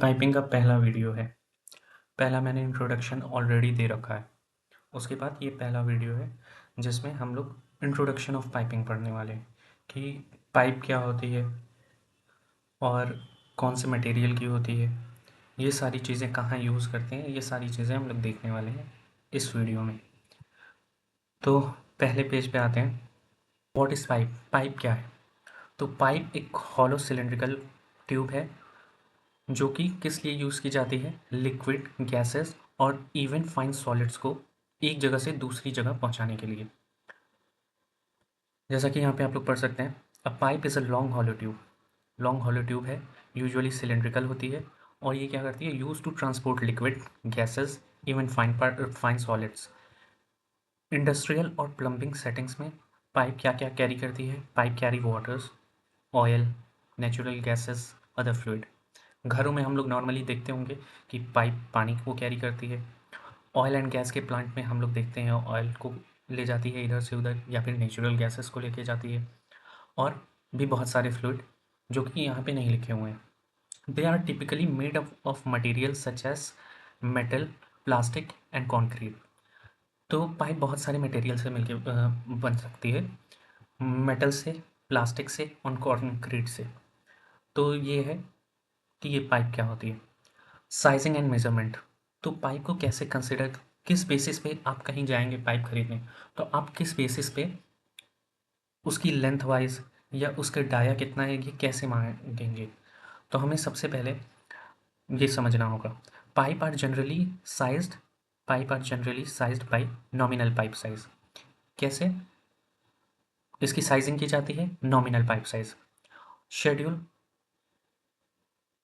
Piping का पहला video है। पहला मैंने इंट्रोडक्शन ऑलरेडी दे रखा है। उसके बाद ये पहला वीडियो है जिसमें हम लोग इंट्रोडक्शन ऑफ पाइपिंग पढ़ने वाले हैं कि पाइप क्या होती है और कौन से मटेरियल की होती है, ये सारी चीज़ें कहाँ यूज़ करते हैं, ये सारी चीज़ें हम लोग देखने वाले हैं इस वीडियो में। तो पहले पेज पे आते हैं। What is pipe? पाइप क्या है? तो पाइप एक हॉलो सिलेंड्रिकल ट्यूब है जो कि किस लिए यूज़ की जाती है? लिक्विड, गैसेस और इवन फाइन सॉलिड्स को एक जगह से दूसरी जगह पहुंचाने के लिए। जैसा कि यहाँ पे आप लोग पढ़ सकते हैं, a pipe is a long hollow tube. Long hollow tube है, यूजुअली सिलेंड्रिकल होती है और ये क्या करती है? Use to transport liquid, gases, even fine solids. Industrial और प्लम्बिंग सेटिंग्स में पाइप क्या क्या कैरी करती है? Pipe carry waters, oil, natural gases, other fluid. घरों में हम लोग नॉर्मली देखते होंगे कि पाइप पानी को कैरी करती है। ऑयल एंड गैस के प्लांट में हम लोग देखते हैं ऑयल को ले जाती है इधर से उधर, या फिर नेचुरल गैसेस को लेके जाती है। और भी बहुत सारे फ्लूइड जो कि यहाँ पे नहीं लिखे हुए हैं। They are typically made of material such as metal, plastic and concrete. तो पाइप बहुत सारे मटेरियल से मिलके बन सकती है, मेटल से, प्लास्टिक से और कॉन्क्रीट से। तो ये है कि ये पाइप क्या होती है। Sizing and measurement. तो पाइप को कैसे कंसिडर, किस बेसिस पे आप कहीं जाएंगे पाइप खरीदने, तो आप किस बेसिस पे उसकी लेंथ वाइज या उसका डाया कितना है ये कैसे मांगेंगे? तो हमें सबसे पहले ये समझना होगा। Pipe are generally sized pipe are generally sized by nominal pipe size. कैसे इसकी साइजिंग की जाती है? Nominal pipe size. शेड्यूल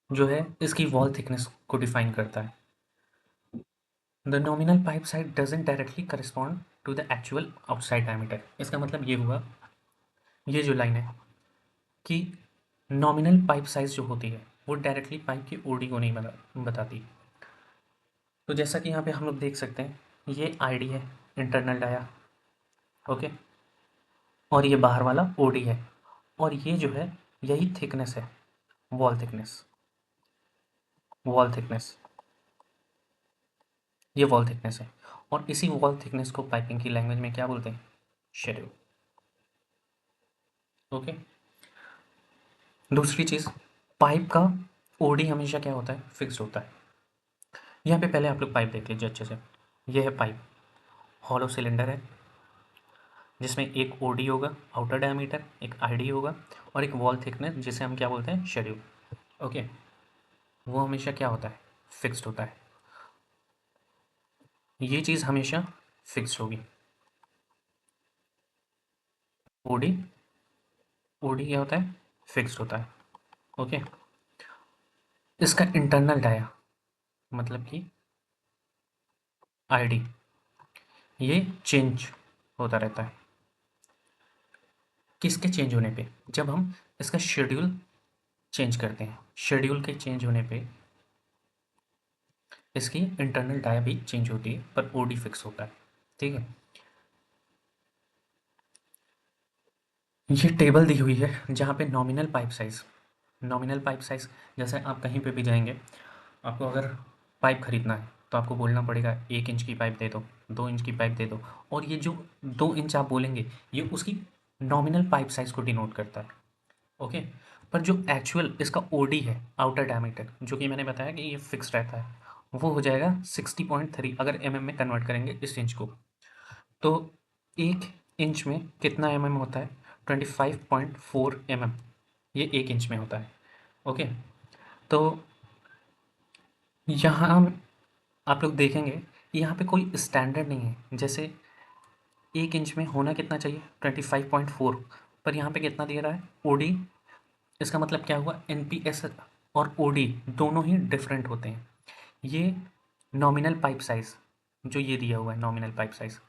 जो है इसकी वॉल थिकनेस को डिफाइन करता है। The nominal pipe size doesn't directly correspond to the actual outside diameter. इसका मतलब ये हुआ, ये जो लाइन है कि नॉमिनल पाइप साइज जो होती है वो डायरेक्टली पाइप की ओडी को नहीं बताती। तो जैसा कि यहाँ पे हम लोग देख सकते हैं, ये आईडी है, इंटरनल डाया, ओके, और ये बाहर वाला ओडी है, और ये जो है यही थिकनेस है, वॉल थिकनेस। वॉल थिकनेस, ये वॉल थिकनेस है, और इसी वॉल थिकनेस को पाइपिंग की लैंग्वेज में क्या बोलते हैं? शेड्यूल। ओके। दूसरी चीज़, पाइप का ओडी हमेशा क्या होता है? फिक्स्ड होता है। यहाँ पे पहले आप लोग पाइप देख लीजिए अच्छे से। ये है पाइप, हॉलो सिलेंडर है जिसमें एक ओडी होगा, आउटर डायमीटर, एक आईडी होगा, और एक वॉल थिकनेस जिसे हम क्या बोलते हैं? शेड्यूल। ओके। वो हमेशा क्या होता है? फिक्स्ड होता है। ये चीज़ हमेशा फिक्स्ड होगी। ओडी, ओडी क्या होता है? फिक्स्ड होता है। ओके। इसका इंटरनल डाया मतलब कि आईडी, ये चेंज होता रहता है। किसके चेंज होने पे? जब हम इसका शेड्यूल चेंज करते हैं। शेड्यूल के चेंज होने पे इसकी इंटरनल डाया भी चेंज होती है, पर ओडी फिक्स होता है। ठीक है। ये टेबल दी हुई है जहाँ पे nominal pipe size, nominal pipe size, जैसे आप कहीं पे भी जाएंगे, आपको अगर पाइप खरीदना है तो आपको बोलना पड़ेगा 1 इंच की पाइप दे दो, 2 इंच की पाइप दे दो, और ये जो 2 इंच आप बोलेंगे ये उसकी नॉमिनल पाइप साइज को डिनोट करता है। ओके। पर जो एक्चुअल इसका ओडी है, आउटर डायमीटर, जो कि मैंने बताया कि ये फिक्स रहता है, वो हो जाएगा 60.3 अगर में कन्वर्ट करेंगे इस इंच को। तो 1 इंच में कितना होता है? 25.4 ये 1 इंच में होता है। ओके। तो यहाँ आप लोग देखेंगे कि यहाँ पे कोई स्टैंडर्ड नहीं है। जैसे 1 इंच में होना कितना चाहिए? 25.4, पर यहाँ पे कितना दिया रहा है? ओडी। इसका मतलब क्या हुआ? एनपीएस और ओडी दोनों ही डिफरेंट होते हैं। ये नॉमिनल पाइप साइज जो ये दिया हुआ है, नॉमिनल पाइप साइज,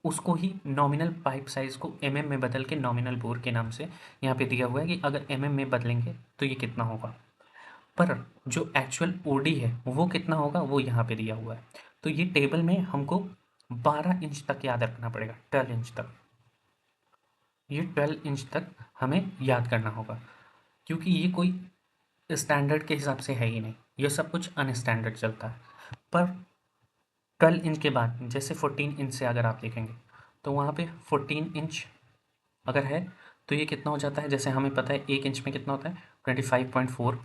उसको ही नॉमिनल पाइप साइज को में बदल के नॉमिनल बोर के नाम से यहाँ पे दिया हुआ है कि अगर में बदलेंगे तो ये कितना होगा। पर जो एक्चुअल ओडी है वो कितना होगा, वो यहाँ पे दिया हुआ है। तो ये टेबल में हमको 12 इंच तक याद रखना पड़ेगा, 12 इंच तक। ये 12 इंच तक हमें याद करना होगा, क्योंकि ये कोई स्टैंडर्ड के हिसाब से है ही नहीं। यह सब कुछ अनस्टैंडर्ड चलता है। पर 12 इंच के बाद जैसे 14 इंच से अगर आप देखेंगे तो वहाँ पे 14 इंच अगर है तो ये कितना हो जाता है, जैसे हमें पता है 1 इंच में कितना होता है 25.4,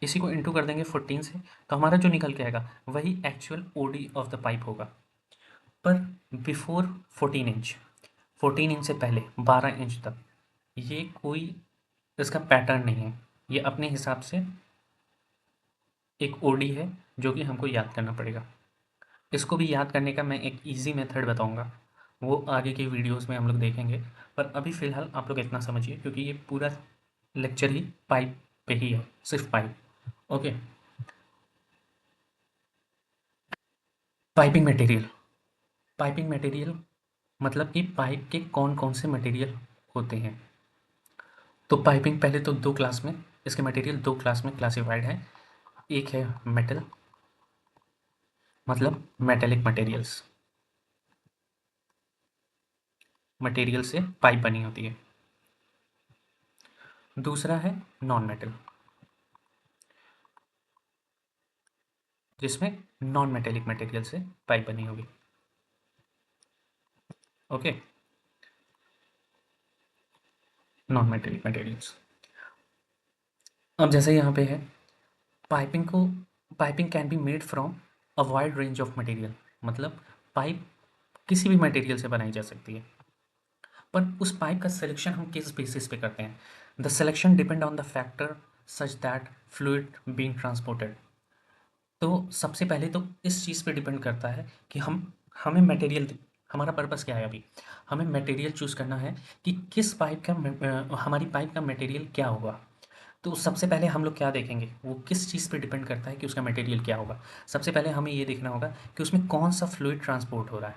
इसी को इंटू कर देंगे 14 से तो हमारा जो निकल के आएगा वही actual OD of the pipe होगा। पर बिफोर 14 इंच, 14 इंच से पहले 12 इंच तक ये कोई इसका पैटर्न नहीं है, ये अपने हिसाब से एक ओडी है जो कि हमको याद करना पड़ेगा। इसको भी याद करने का मैं एक इजी मेथड बताऊंगा, वो आगे की वीडियोस में हम लोग देखेंगे। पर अभी फ़िलहाल आप लोग इतना समझिए क्योंकि ये पूरा लेक्चर ही पाइप पे ही है, सिर्फ pipe. Okay. Piping material, piping material मतलब कि पाइप के कौन कौन से मटेरियल होते हैं। तो पाइपिंग पहले तो दो क्लास में, इसके मटेरियल दो क्लास में क्लासिफाइड है। एक है मेटल, मतलब मेटेलिक मटेरियल्स, मटेरियल से पाइप बनी होती है। दूसरा है नॉन मेटल, जिसमें नॉन मेटेलिक मटेरियल से पाइप बनी होगी। Okay, non metallic materials. अब जैसे यहाँ पे है पाइपिंग को, piping can be made from a wide range of material, मतलब पाइप किसी भी मटेरियल से बनाई जा सकती है। पर उस पाइप का सिलेक्शन हम किस बेसिस पे करते हैं? The selection depend on the factor such that fluid being transported. तो सबसे पहले तो इस चीज़ पे डिपेंड करता है कि हम हमें मटेरियल, हमारा पर्पस क्या है अभी, हमें मटेरियल चूज़ करना है कि किस पाइप का हमारी पाइप का मटेरियल क्या होगा। तो सबसे पहले हम लोग क्या देखेंगे, वो किस चीज़ पे डिपेंड करता है कि उसका मटेरियल क्या होगा। सबसे पहले हमें ये देखना होगा कि उसमें कौन सा फ्लूइड ट्रांसपोर्ट हो रहा है।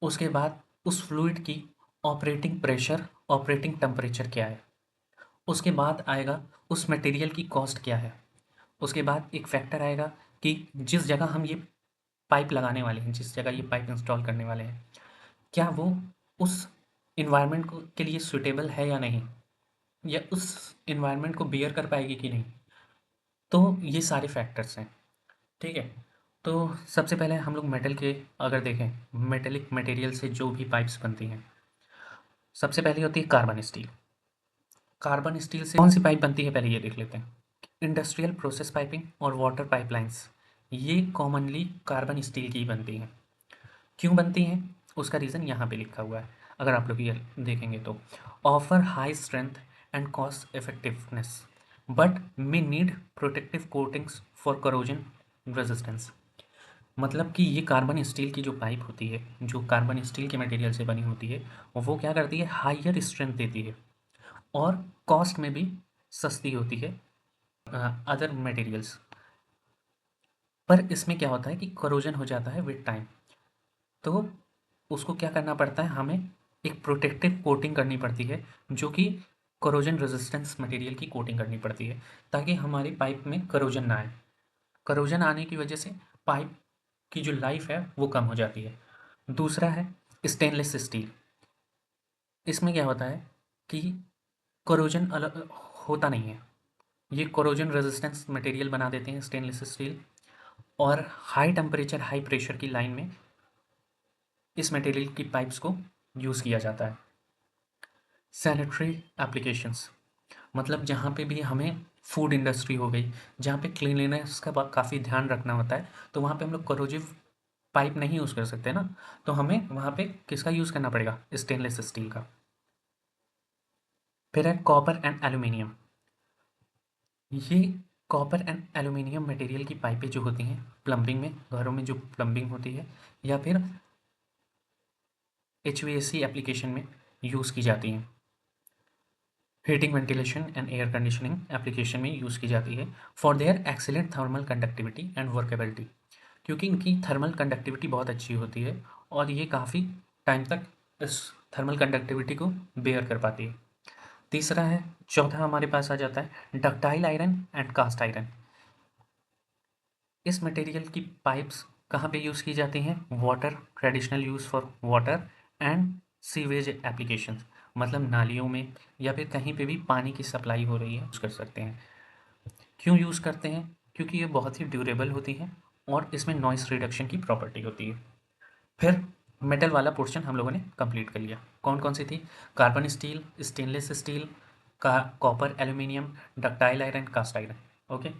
उसके बाद उस फ्लूइड की ऑपरेटिंग प्रेशर, ऑपरेटिंग टेम्परेचर क्या है। उसके बाद आएगा उस मटेरियल की कॉस्ट क्या है। उसके बाद एक फैक्टर आएगा कि जिस जगह हम ये पाइप लगाने वाले हैं, जिस जगह ये पाइप इंस्टॉल करने वाले हैं, क्या वो उस इन्वायरमेंट को के लिए सूटेबल है या नहीं, या उस इन्वायरमेंट को बियर कर पाएगी कि नहीं। तो ये सारे फैक्टर्स हैं, ठीक है। तो सबसे पहले हम लोग मेटल के अगर देखें, मेटेलिक मटेरियल से जो भी पाइप्स बनती हैं, सबसे पहले होती है कार्बन स्टील। कार्बन स्टील से कौन सी पाइप बनती है पहले ये देख लेते हैं। इंडस्ट्रियल प्रोसेस पाइपिंग और वाटर पाइपलाइंस, ये कॉमनली कार्बन स्टील की ही बनती हैं। क्यों बनती हैं उसका रीज़न यहाँ पे लिखा हुआ है, अगर आप लोग ये देखेंगे तो offer high strength and cost effectiveness but may need protective coatings for corrosion resistance. मतलब कि ये कार्बन स्टील की जो पाइप होती है, जो कार्बन स्टील के मटेरियल से बनी होती है, वो क्या करती है, हाइयर स्ट्रेंथ देती है और कॉस्ट में भी सस्ती होती है अदर मटेरियल्स। पर इसमें क्या होता है कि करोजन हो जाता है विद टाइम, तो उसको क्या करना पड़ता है, हमें एक प्रोटेक्टिव कोटिंग करनी पड़ती है, जो कि करोजन रेजिस्टेंस मटेरियल की कोटिंग करनी पड़ती है, ताकि हमारी पाइप में करोजन ना आए। करोजन आने की वजह से पाइप की जो लाइफ है वो कम हो जाती है। दूसरा है स्टेनलेस स्टील। इसमें क्या होता है कि करोजन अलग होता नहीं है, ये करोजन रेजिस्टेंस मटेरियल बना देते हैं स्टेनलेस स्टील, और हाई टेम्परेचर हाई प्रेशर की लाइन में इस मटेरियल की पाइप्स को यूज़ किया जाता है। सैनिटरी एप्लीकेशंस, मतलब जहाँ पे भी हमें फूड इंडस्ट्री हो गई, जहाँ पे क्लीनलीनेस का काफ़ी ध्यान रखना होता है, तो वहाँ पे हम लोग करोजिव पाइप नहीं यूज़ कर सकते ना, तो हमें वहाँ पे किसका यूज़ करना पड़ेगा, स्टेनलेस स्टील का। फिर है कॉपर एंड एल्यूमिनियम। ये कॉपर एंड एल्यूमिनियम मटेरियल की पाइपें जो होती हैं प्लम्बिंग में, घरों में जो प्लम्बिंग होती है या फिर HVAC एप्लीकेशन में यूज़ की जाती हैं, heating ventilation and air conditioning application में यूज़ की जाती है for their excellent thermal conductivity and workability, क्योंकि इनकी थर्मल कंडक्टिविटी बहुत अच्छी होती है और ये काफ़ी टाइम तक इस थर्मल कंडक्टिविटी को बेयर कर पाती है। तीसरा है, चौथा हमारे पास आ जाता है ductile iron and cast iron. इस मटेरियल की पाइप्स कहाँ पे यूज़ की जाती हैं, water, traditional use for water and sewage applications, मतलब नालियों में या फिर कहीं पे भी पानी की सप्लाई हो रही है यूज़ कर सकते हैं। क्यों यूज़ करते हैं, क्योंकि ये बहुत ही ड्यूरेबल होती हैं और इसमें नॉइस रिडक्शन की प्रॉपर्टी होती है। फिर मेटल वाला पोर्शन हम लोगों ने कंप्लीट कर लिया। कौन कौन सी थी? कार्बन स्टील, स्टेनलेस स्टील, का copper, aluminium, ductile iron, cast iron. Okay.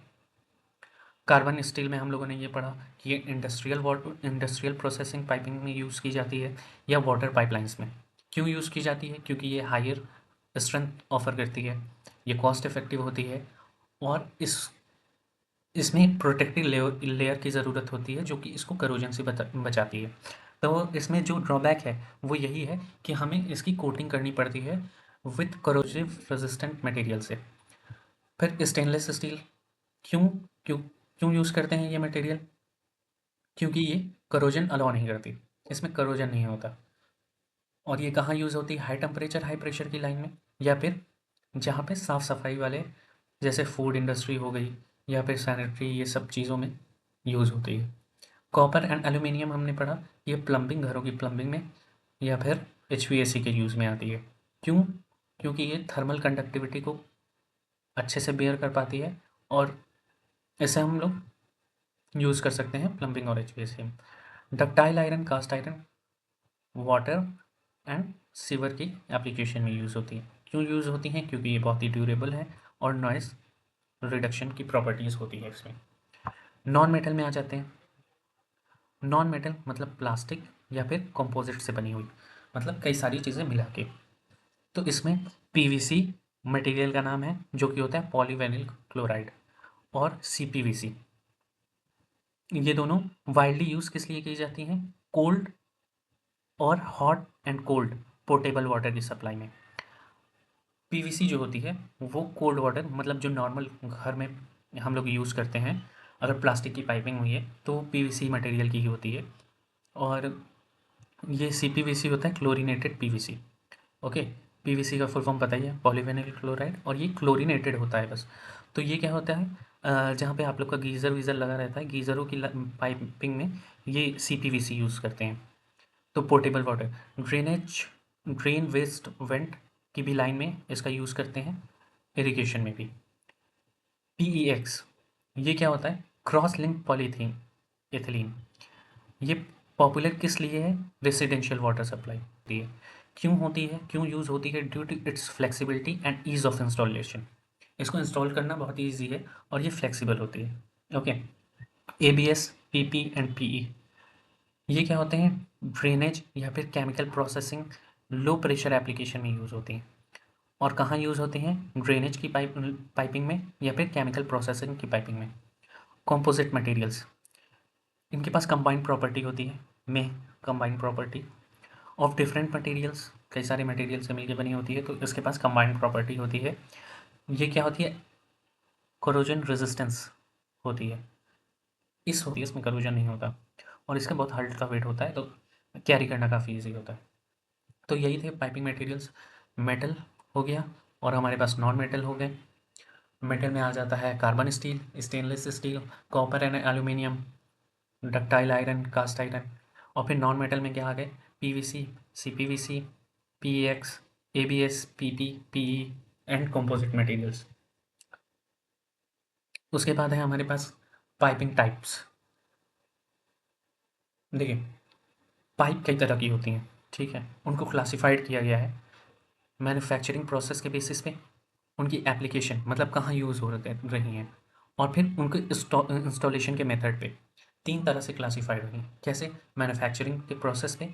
Carbon steel में हम लोगों ने ये पढ़ा कि ये इंडस्ट्रियल प्रोसेसिंग पाइपिंग में यूज़ की जाती है या वाटर पाइपलाइंस में। क्यों यूज़ की जाती है? क्योंकि ये हायर स्ट्रेंथ ऑफर करती है, ये कॉस्ट इफेक्टिव होती है और इसमें प्रोटेक्टिव लेयर की ज़रूरत होती है जो कि इसको करोजन से बचाती है। तो इसमें जो ड्रॉबैक है वो यही है कि हमें इसकी कोटिंग करनी पड़ती है विथ करोजिव रेजिस्टेंट मटेरियल से। फिर स्टेनलेस स्टील, क्यों क्यों क्यों यूज़ करते हैं ये मटेरियल? क्योंकि ये करोजन अलाउ नहीं करती, इसमें करोजन नहीं होता। और ये कहाँ यूज़ होती है? हाई टेम्परेचर हाई प्रेशर की लाइन में, या फिर जहाँ पे साफ़ सफाई वाले, जैसे फूड इंडस्ट्री हो गई या फिर सैनिटरी, ये सब चीज़ों में यूज़ होती है। कॉपर एंड एल्यूमिनियम हमने पढ़ा, ये प्लम्बिंग, घरों की प्लम्बिंग में या फिर एचवीएसी के यूज़ में आती है। क्यों? क्योंकि ये थर्मल कंडक्टिविटी को अच्छे से बेयर कर पाती है और इसे हम लोग यूज़ कर सकते हैं प्लम्बिंग और एचवीएसी में। Ductile iron, cast iron, water and sewer की एप्लीकेशन में यूज़ होती है। क्यों यूज़ होती हैं? क्योंकि ये बहुत ही ड्यूरेबल है और नॉइस रिडक्शन की प्रॉपर्टीज़ होती है इसमें। नॉन मेटल में आ जाते हैं। नॉन मेटल मतलब प्लास्टिक या फिर कंपोजिट से बनी हुई, मतलब कई सारी चीज़ें मिला के। तो इसमें पीवीसी मटेरियल का नाम है जो कि होता है पॉलीविनाइल क्लोराइड, और सीपीवीसी। ये दोनों वाइडली यूज़ किस लिए की जाती हैं? कोल्ड और hot and cold portable water की सप्लाई में। पीवीसी जो होती है वो कोल्ड वाटर, मतलब जो नॉर्मल घर में हम लोग यूज़ करते हैं, अगर प्लास्टिक की पाइपिंग हुई है तो पीवीसी मटेरियल की ही होती है। और ये सीपीवीसी होता है क्लोरीनेटेड पीवीसी। ओके। पीवीसी का फुल फॉर्म पता ही है, पॉलीविनाइल क्लोराइड, और ये क्लोरीनेटेड होता है बस। तो ये क्या होता है, जहाँ पे आप लोग का गीज़र वीज़र लगा रहता है, गीज़रों की पाइपिंग में ये सीपीवीसी यूज़ करते हैं। तो portable water, drainage, drain waste vent की भी लाइन में इसका यूज़ करते हैं, इरिगेशन में भी। पीईएक्स, ये क्या होता है? Cross link polythene ethylene. ये पॉपुलर किस लिए है? रेसिडेंशियल वाटर सप्लाई होती है। क्यों होती है? क्यों यूज़ होती है? Due to its flexibility and ease of installation. इसको इंस्टॉल करना बहुत ईजी है और ये फ्लेक्सिबल होती है। Okay. ABS, PP and PE, ये क्या होते हैं? ड्रेनेज या फिर chemical processing low pressure application में यूज़ होती हैं। और कहाँ यूज़ होती हैं? ड्रेनेज की पाइपिंग में या फिर केमिकल प्रोसेसिंग की पाइपिंग में। कॉम्पोजिट मटेरियल्स, इनके पास कंबाइंड प्रॉपर्टी होती है, में combined property of different materials, कई सारे मटेरियल से मिलकर बनी होती है, तो इसके पास कंबाइंड प्रॉपर्टी होती है। ये क्या होती है? कोरोजन रेजिस्टेंस होती है। इस होती है, इसमें कोरोजन नहीं होता और इसका बहुत हल्का वेट होता है, तो कैरी करना काफ़ी ईजी होता है। तो यही थे पाइपिंग मटेरियल्स। मेटल हो गया और हमारे पास नॉन मेटल हो गए। मेटल में आ जाता है carbon steel, stainless steel, copper and aluminium, ductile iron, cast iron. और फिर नॉन मेटल में क्या आ गए? PVC, CPVC, PEX, ABS, PP, PE and composite materials. उसके बाद है हमारे पास पाइपिंग टाइप्स। देखिए, पाइप कई तरह की होती हैं, ठीक है, उनको क्लासिफाइड किया गया है मैन्युफैक्चरिंग प्रोसेस के बेसिस पे, उनकी एप्लीकेशन मतलब कहाँ यूज़ हो रही हैं, और फिर उनके इंस्टॉलेशन के मेथड पे। तीन तरह से क्लासिफाइड हुई हैं। कैसे? मैन्युफैक्चरिंग के प्रोसेस पे,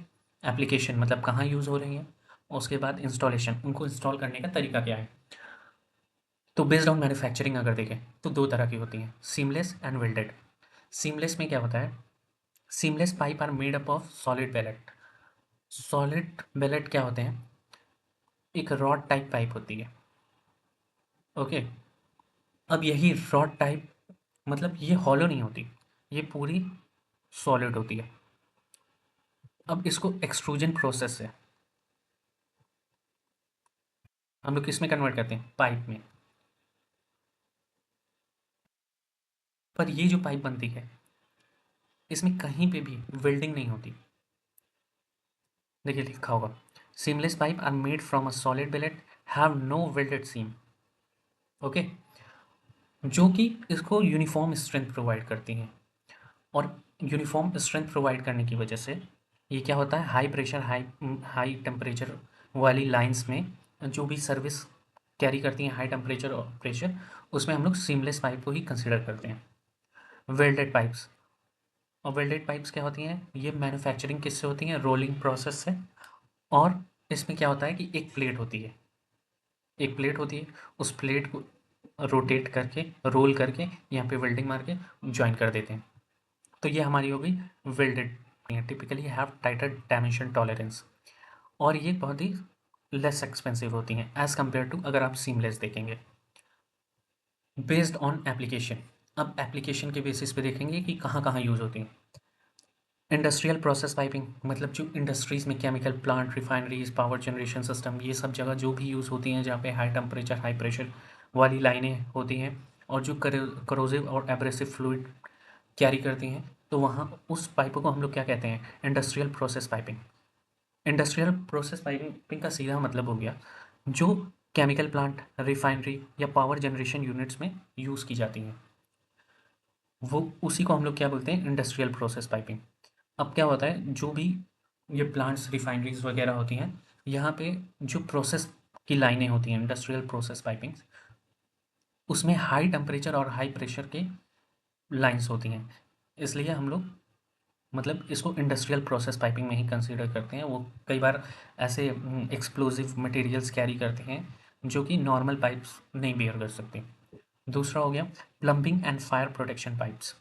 एप्लीकेशन मतलब कहाँ यूज़ हो रही हैं, और उसके बाद इंस्टॉलेशन, उनको इंस्टॉल करने का तरीका क्या है। तो बेस्ड ऑन मैन्युफैक्चरिंग अगर देखें तो दो तरह की होती हैं, सीमलेस एंड वेल्डेड। सीमलेस में क्या होता है? Seamless pipe are made up of solid billet. Solid billet क्या होते हैं? एक रॉड टाइप पाइप होती है। ओके। अब यही रॉड टाइप, मतलब ये हॉलो नहीं होती, ये पूरी सॉलिड होती है। अब इसको एक्सट्रूजन प्रोसेस से हम लोग किस में कन्वर्ट करते हैं? पाइप में। पर ये जो पाइप बनती है इसमें कहीं पे भी वेल्डिंग नहीं होती। देखिए लिखा होगा, seamless pipe are made from a solid billet, have no welded seam. Okay. जो कि इसको यूनिफॉर्म स्ट्रेंथ प्रोवाइड करती हैं। और यूनिफॉर्म स्ट्रेंथ प्रोवाइड करने की वजह से ये क्या होता है, हाई प्रेशर हाई टेम्परेचर वाली लाइंस में जो भी सर्विस कैरी करती हैं हाई टेम्परेचर और प्रेशर, उसमें हम लोग सीमलेस पाइप को ही कंसिडर करते हैं। वेल्डेड पाइप्स, और वेल्डेड पाइप्स क्या होती हैं, ये मैन्युफैक्चरिंग किससे होती हैं, रोलिंग प्रोसेस से। और इसमें क्या होता है कि एक प्लेट होती है, एक प्लेट होती है, उस प्लेट को रोटेट करके रोल करके यहाँ पे वेल्डिंग मार के ज्वाइन कर देते हैं। तो ये हमारी हो गई welded. Typically have tighter dimension tolerance, और ये बहुत ही लेस एक्सपेंसिव होती हैं एज़ कम्पेयर टू अगर आप सीमलेस देखेंगे। बेस्ड ऑन एप्लीकेशन, अब एप्लीकेशन के बेसिस पे देखेंगे कि कहाँ कहाँ यूज़ होती हैं। इंडस्ट्रियल प्रोसेस पाइपिंग, मतलब जो इंडस्ट्रीज़ में chemical plant, refineries, power generation system, ये सब जगह जो भी यूज़ होती हैं जहाँ पे हाई टेम्परेचर हाई प्रेशर वाली लाइनें होती हैं और जो करोजिव और एब्रेसिव फ्लूइड कैरी करती हैं, तो वहाँ उस पाइपों को हम लोग क्या कहते हैं, industrial process piping. Industrial process piping का सीधा मतलब हो गया जो केमिकल प्लांट, रिफाइनरी या पावर जनरेशन यूनिट्स में यूज़ की जाती हैं, वो उसी को हम लोग क्या बोलते हैं, इंडस्ट्रियल प्रोसेस पाइपिंग। अब क्या होता है, जो भी ये प्लांट्स, रिफाइनरीज वगैरह होती हैं, यहाँ पे जो प्रोसेस की लाइनें होती हैं, इंडस्ट्रियल प्रोसेस पाइपिंग्स, उसमें हाई टेम्परेचर और हाई प्रेशर के लाइंस होती हैं। इसलिए हम लोग मतलब इसको इंडस्ट्रियल प्रोसेस पाइपिंग में ही कंसीडर करते हैं। वो कई बार ऐसे एक्सप्लोजिव मटेरियल्स कैरी करते हैं जो कि नॉर्मल पाइप्स नहीं बियर कर सकते। दूसरा हो गया plumbing and fire protection pipes.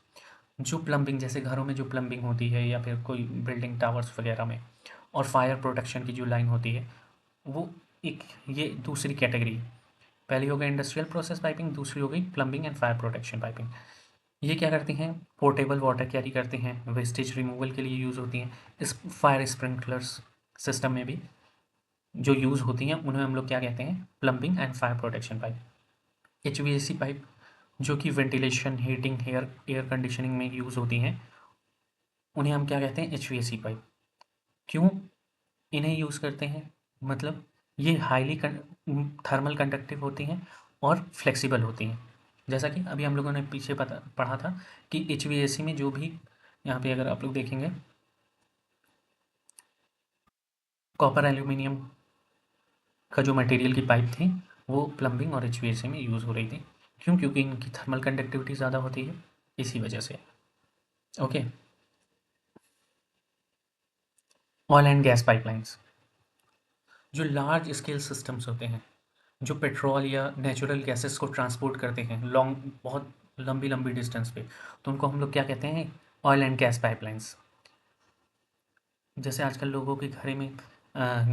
जो प्लम्बिंग, जैसे घरों में जो प्लम्बिंग होती है या फिर कोई बिल्डिंग टावर्स वगैरह में, और फायर प्रोटेक्शन की जो लाइन होती है, वो एक ये दूसरी कैटेगरी है। पहली हो गई इंडस्ट्रियल प्रोसेस पाइपिंग, दूसरी हो गई plumbing and fire protection piping. ये क्या करती हैं, पोर्टेबल वाटर कैरी करते हैं, वेस्टेज रिमूवल के लिए यूज़ होती हैं। इस फायर स्प्रिंकलर्स सिस्टम में भी जो यूज़ होती हैं उन्हें हम लोग क्या कहते हैं, plumbing and fire protection pipe. HVAC pipe, जो कि वेंटिलेशन, हीटिंग, एयर कंडीशनिंग में यूज़ होती हैं, उन्हें हम क्या कहते हैं, एचवीएसी पाइप। क्यों इन्हें यूज़ करते हैं, मतलब ये हाईली थर्मल कंडक्टिव होती हैं और फ्लेक्सिबल होती हैं। जैसा कि अभी हम लोगों ने पीछे पढ़ा था कि एचवीएसी में जो भी, यहाँ पे अगर आप लोग देखेंगे, कॉपर एल्यूमिनियम का जो मटेरियल की पाइप थी, वो प्लम्बिंग और एचवीएसी में यूज़ हो रही थी। क्यों, क्योंकि इनकी थर्मल कंडक्टिविटी ज़्यादा होती है, इसी वजह से। Okay. Oil and gas pipelines, जो लार्ज स्केल सिस्टम्स होते हैं, जो पेट्रोल या नेचुरल गैसेस को ट्रांसपोर्ट करते हैं लॉन्ग, बहुत लंबी लंबी डिस्टेंस पे, तो उनको हम लोग क्या कहते हैं, ऑयल एंड गैस पाइपलाइंस। जैसे आजकल लोगों के घर में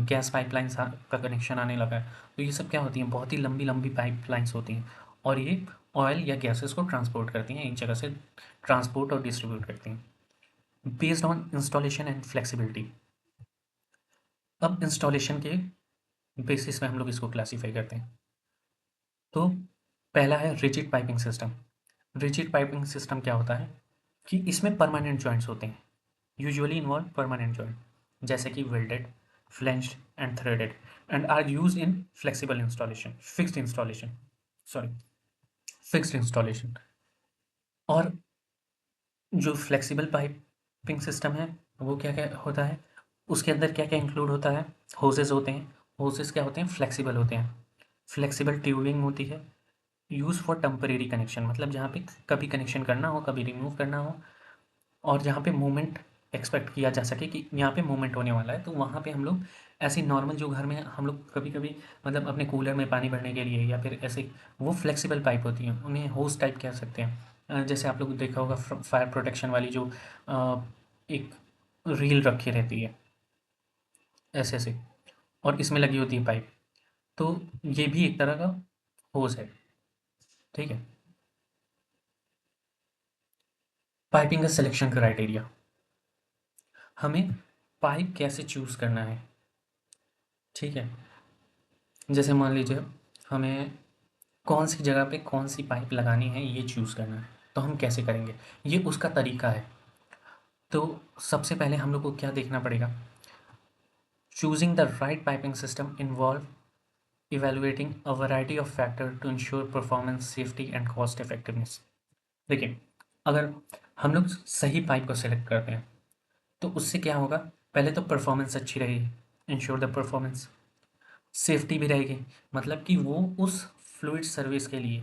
गैस पाइपलाइंस का कनेक्शन आने लगा है, तो ये सब क्या होती हैं, बहुत ही लंबी लंबी पाइपलाइंस होती हैं, और ये ऑयल या गैसेस को ट्रांसपोर्ट करती हैं, एक जगह से ट्रांसपोर्ट और डिस्ट्रीब्यूट करती हैं। Based on installation and flexibility, अब इंस्टॉलेशन के बेसिस पे हम लोग इसको क्लासीफाई करते हैं। तो पहला है rigid piping system. Rigid piping system क्या होता है कि इसमें परमानेंट जॉइंट्स होते हैं, यूजुअली इन्वॉल्व परमानेंट जॉइंट, जैसे कि welded, flanged and threaded, and are use in flexible installation, fixed installation, sorry, fixed installation. और जो फ्लेक्सिबल पाइपिंग सिस्टम है, वो क्या क्या होता है, उसके अंदर क्या क्या इंक्लूड होता है, होसेस होते हैं। होसेस क्या होते हैं, फ्लेक्सिबल होते हैं। फ्लेक्सिबल ट्यूबिंग होती है, यूज़ फॉर टेम्परेरी कनेक्शन, मतलब जहाँ पे कभी कनेक्शन करना हो, कभी रिमूव करना हो, और जहाँ पे मूवमेंट एक्सपेक्ट किया जा सके कि यहाँ पे मूवमेंट होने वाला है, तो वहाँ पे हम लोग ऐसी नॉर्मल, जो घर में हम लोग कभी कभी मतलब अपने कूलर में पानी भरने के लिए या फिर ऐसे, वो फ्लेक्सिबल पाइप होती हैं, उन्हें होस टाइप कह सकते हैं। जैसे आप लोग देखा होगा फायर प्रोटेक्शन वाली जो एक रील रखी रहती है ऐसे ऐसे, और इसमें लगी होती है पाइप, तो ये भी एक तरह का होस है। ठीक है। पाइपिंग का सिलेक्शन क्राइटेरिया, हमें पाइप कैसे चूज़ करना है। ठीक है। जैसे मान लीजिए हमें कौन सी जगह पे कौन सी पाइप लगानी है ये चूज़ करना है, तो हम कैसे करेंगे, ये उसका तरीका है। तो सबसे पहले हम लोग को क्या देखना पड़ेगा, choosing the right piping system involve evaluating a variety of factor to ensure performance, safety and cost effectiveness. देखिए, अगर हम लोग सही पाइप को सेलेक्ट करते हैं तो उससे क्या होगा, पहले तो परफॉर्मेंस अच्छी रहेगी, इंश्योर द परफॉर्मेंस। सेफ्टी भी रहेगी, मतलब कि वो उस फ्लूइड सर्विस के लिए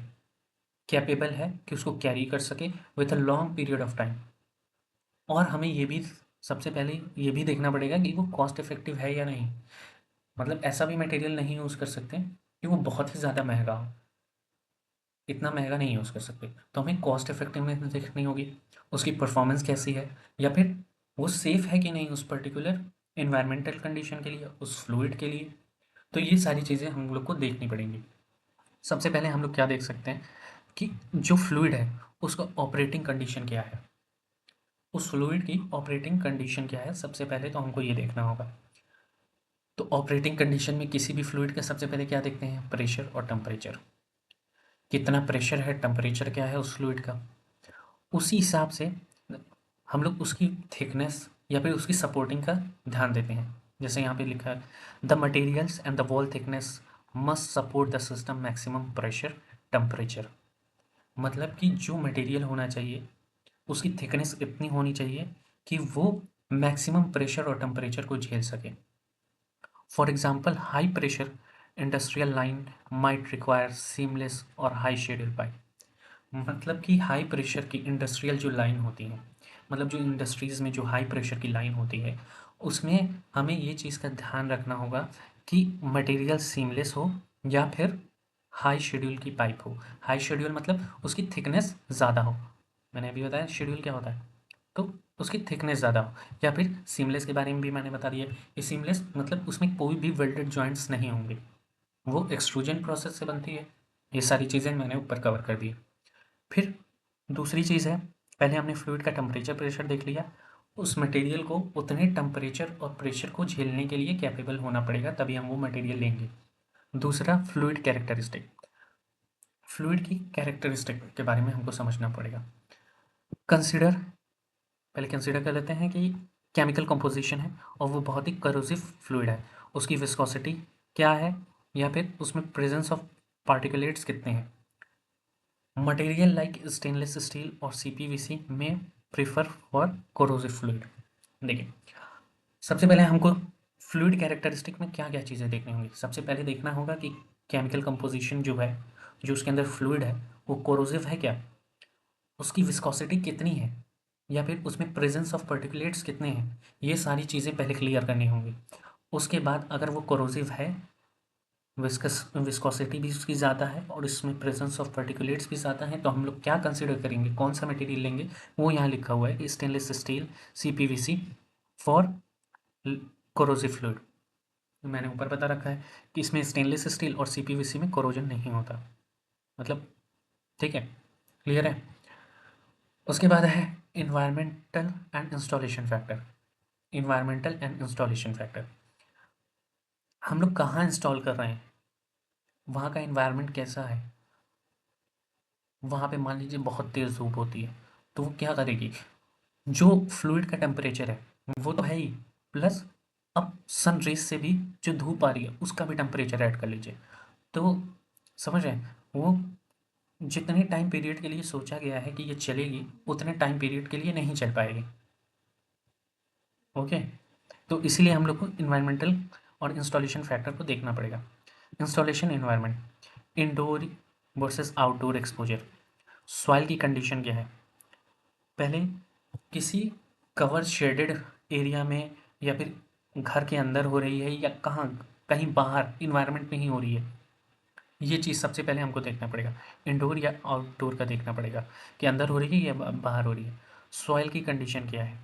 कैपेबल है कि उसको कैरी कर सके with a long period of time. और हमें ये भी सबसे पहले ये भी देखना पड़ेगा कि वो कॉस्ट इफेक्टिव है या नहीं। मतलब ऐसा भी मटेरियल नहीं यूज़ कर सकते कि वो बहुत ही ज़्यादा महंगा हो, इतना महंगा नहीं यूज़ कर सकते। तो हमें कॉस्ट इफेक्टिवनेस देखनी होगी, उसकी परफॉर्मेंस कैसी है, या फिर वो सेफ़ है कि नहीं उस पर्टिकुलर इन्वायरमेंटल कंडीशन के लिए, उस फ्लूइड के लिए। तो ये सारी चीज़ें हम लोग को देखनी पड़ेंगी। सबसे पहले हम लोग क्या देख सकते हैं कि जो फ्लूइड है उसका ऑपरेटिंग कंडीशन क्या है, उस फ्लूइड की ऑपरेटिंग कंडीशन क्या है, सबसे पहले तो हमको ये देखना होगा। तो ऑपरेटिंग कंडीशन में किसी भी फ्लूइड का सबसे पहले क्या देखते हैं, प्रेशर और टेम्परेचर। कितना प्रेशर है, टेम्परेचर क्या है उस फ्लूइड का, उसी हिसाब से हम लोग उसकी थिकनेस या फिर उसकी सपोर्टिंग का ध्यान देते हैं। जैसे यहाँ पे लिखा है, the materials and the wall thickness must support the system maximum pressure temperature. मतलब कि जो मटेरियल होना चाहिए उसकी थिकनेस इतनी होनी चाहिए कि वो मैक्सिमम प्रेशर और टेम्परेचर को झेल सके। For example, high pressure industrial line might require seamless और हाई शेड्यूल पाइप। मतलब कि हाई प्रेशर की इंडस्ट्रियल जो लाइन होती है, मतलब जो इंडस्ट्रीज़ में जो हाई प्रेशर की लाइन होती है, उसमें हमें ये चीज़ का ध्यान रखना होगा कि मटेरियल सीमलेस हो या फिर हाई शेड्यूल की पाइप हो। हाई शेड्यूल मतलब उसकी थिकनेस ज़्यादा हो, मैंने अभी बताया शेड्यूल क्या होता है, तो उसकी थिकनेस ज़्यादा हो। या फिर सीमलेस के बारे में भी मैंने बता दिया, ये सीमलेस मतलब उसमें कोई भी वेल्डेड जॉइंट्स नहीं होंगे, वो एक्सट्रूजन प्रोसेस से बनती है। ये सारी चीज़ें मैंने ऊपर कवर कर दी। फिर दूसरी चीज़ है, पहले हमने फ्लूइड का टेम्परेचर प्रेशर देख लिया, उस मटेरियल को उतने टेम्परेचर और प्रेशर को झेलने के लिए कैपेबल होना पड़ेगा, तभी हम वो मटेरियल लेंगे। दूसरा, फ्लूइड कैरेक्टरिस्टिक। फ्लूइड की कैरेक्टरिस्टिक के बारे में हमको समझना पड़ेगा। कंसिडर, पहले कंसिडर कर लेते हैं कि केमिकल कंपोजिशन है और वो बहुत ही करोसिव फ्लूइड है, उसकी विस्कोसिटी क्या है, या फिर उसमें प्रेजेंस ऑफ पार्टिकुलेट्स कितने हैं। मटेरियल लाइक स्टेनलेस स्टील और सीपीवीसी में प्रेफर फॉर कोरोसिव फ्लूइड। देखिए, सबसे पहले हमको फ्लूइड कैरेक्टरिस्टिक में क्या क्या चीज़ें देखनी होंगी। सबसे पहले देखना होगा कि केमिकल कंपोजिशन जो है, जो उसके अंदर फ्लूइड है, वो कोरोसिव है क्या, उसकी विस्कोसिटी कितनी है, या फिर उसमें प्रेजेंस ऑफ पर्टिकुलेट्स कितने हैं। ये सारी चीज़ें पहले क्लियर करनी होंगी। उसके बाद अगर वो कोरोसिव है, विस्कोसिटी भी उसकी ज़्यादा है और इसमें प्रेजेंस ऑफ पर्टिकुलेट्स भी ज़्यादा है, तो हम लोग क्या कंसिडर करेंगे, कौन सा मटेरियल लेंगे, वो यहाँ लिखा हुआ है, stainless steel CPVC for corrosive fluid. मैंने ऊपर बता रखा है कि इसमें स्टेनलेस स्टील और सीपीवीसी में कोरोजन नहीं होता, मतलब ठीक है, क्लियर है। उसके बाद है environmental and installation factor. Environmental and installation factor, हम लोग कहाँ इंस्टॉल कर रहे हैं, वहाँ का इन्वायरमेंट कैसा है। वहाँ पे मान लीजिए बहुत तेज़ धूप होती है, तो वो क्या करेगी, जो फ्लूइड का टेम्परेचर है वो तो है ही, प्लस अब सन रेज से भी जो धूप आ रही है उसका भी टेम्परेचर ऐड कर लीजिए। तो समझ रहे हैं, वो जितने टाइम पीरियड के लिए सोचा गया है कि ये चलेगी, उतने टाइम पीरियड के लिए नहीं चल पाएगी। ओके, तो इसीलिए हम लोग को इन्वायरमेंटल और इंस्टॉलेशन फैक्टर को देखना पड़ेगा। Installation environment, indoor versus outdoor exposure, soil की कंडीशन क्या है। पहले किसी कवर शेडेड एरिया में या फिर घर के अंदर हो रही है या कहाँ, कहीं बाहर इन्वायरमेंट में ही हो रही है, ये चीज़ सबसे पहले हमको देखना पड़ेगा। इंडोर या आउटडोर का देखना पड़ेगा कि अंदर हो रही है या बाहर हो रही है। सॉइल की कंडीशन क्या है,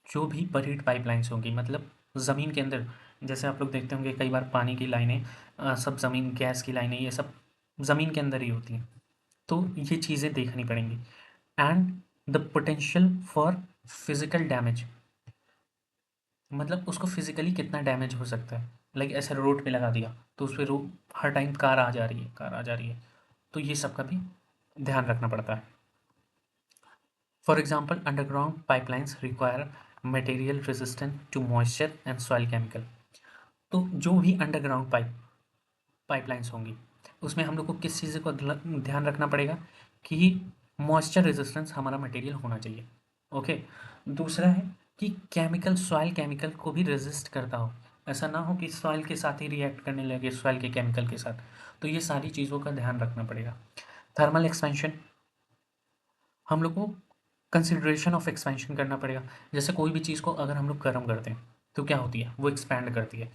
जो भी बरीड पाइपलाइंस होंगी, मतलब ज़मीन के अंदर, जैसे आप लोग देखते होंगे कई बार पानी की लाइनें, सब ज़मीन, गैस की लाइनें, ये सब ज़मीन के अंदर ही होती हैं, तो ये चीज़ें देखनी पड़ेंगी। And the potential for physical damage, मतलब उसको फिजिकली कितना डैमेज हो सकता है। लाइक ऐसे रोड पे लगा दिया तो उस पर हर टाइम कार आ जा रही है, कार आ जा रही है, तो ये सब का भी ध्यान रखना पड़ता है। For example, underground pipelines require material resistant to moisture and soil chemical. तो जो भी अंडरग्राउंड पाइप, पाइपलाइंस होंगी। उसमें हम लोग को किस चीज़ को ध्यान रखना पड़ेगा कि मॉइस्चर रेजिस्टेंस हमारा मटेरियल होना चाहिए। ओके। दूसरा है कि केमिकल, सॉइल केमिकल को भी रेजिस्ट करता हो। ऐसा ना हो कि सॉइल के साथ ही रिएक्ट करने लगे, सॉइल के केमिकल के साथ। तो ये सारी चीज़ों का ध्यान रखना पड़ेगा। थर्मल एक्सपेंशन, हम लोग को कंसिडरेशन ऑफ एक्सपेंशन करना पड़ेगा। जैसे कोई भी चीज़ को अगर हम लोग गर्म करते हैं तो क्या होती है, वो एक्सपैंड करती है।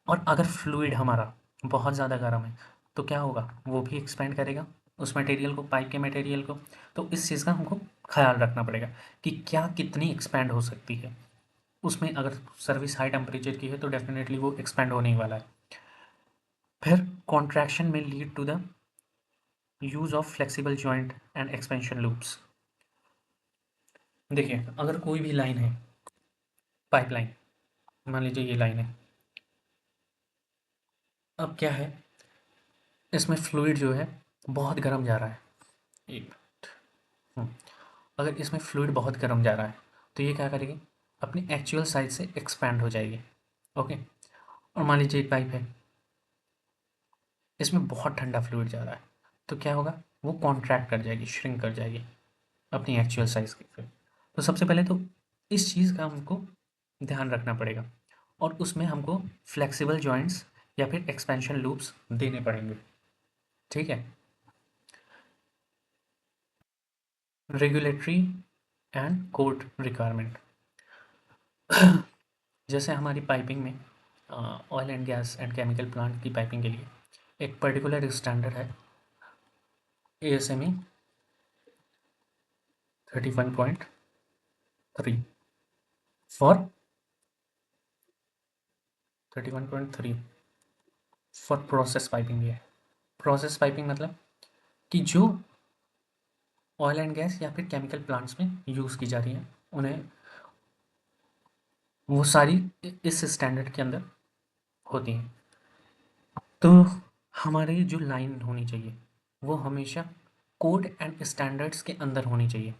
और अगर फ्लूइड हमारा बहुत ज़्यादा गर्म है तो क्या होगा, वो भी एक्सपेंड करेगा उस मटेरियल को, पाइप के मटेरियल को। तो इस चीज़ का हमको ख्याल रखना पड़ेगा कि क्या कितनी एक्सपैंड हो सकती है। उसमें अगर सर्विस हाई टेम्परेचर की है तो डेफिनेटली वो एक्सपैंड होने ही वाला है। फिर कॉन्ट्रैक्शन में lead to the use of flexible joint and expansion loops. देखिए, अगर कोई भी लाइन है, पाइपलाइन, मान लीजिए ये लाइन है। अब क्या है, इसमें फ्लूइड जो है बहुत गर्म जा रहा है। एक मिनट। अगर इसमें फ्लूइड बहुत गर्म जा रहा है तो ये क्या करेगी, अपनी एक्चुअल साइज से एक्सपैंड हो जाएगी। ओके। और मान लीजिए एक पाइप है, इसमें बहुत ठंडा फ्लूइड जा रहा है तो क्या होगा, वो कॉन्ट्रैक्ट कर जाएगी, श्रिंक कर जाएगी अपनी एक्चुअल साइज की। फिर तो सबसे पहले तो इस चीज़ का हमको ध्यान रखना पड़ेगा और उसमें हमको फ्लेक्सिबल जॉइंट्स या फिर एक्सपेंशन लूप्स देने पड़ेंगे। ठीक है। रेगुलेटरी एंड कोड रिक्वायरमेंट, जैसे हमारी पाइपिंग में oil and gas and chemical plant की पाइपिंग के लिए एक पर्टिकुलर स्टैंडर्ड है, ASME 31.3 for 31.3 for process piping है। प्रोसेस पाइपिंग मतलब कि जो ऑयल एंड गैस या फिर केमिकल प्लांट्स में यूज़ की जा रही हैं, उन्हें वो सारी इस स्टैंडर्ड के अंदर होती हैं। तो हमारी जो लाइन होनी चाहिए वो हमेशा कोड एंड स्टैंडर्ड्स के अंदर होनी चाहिए।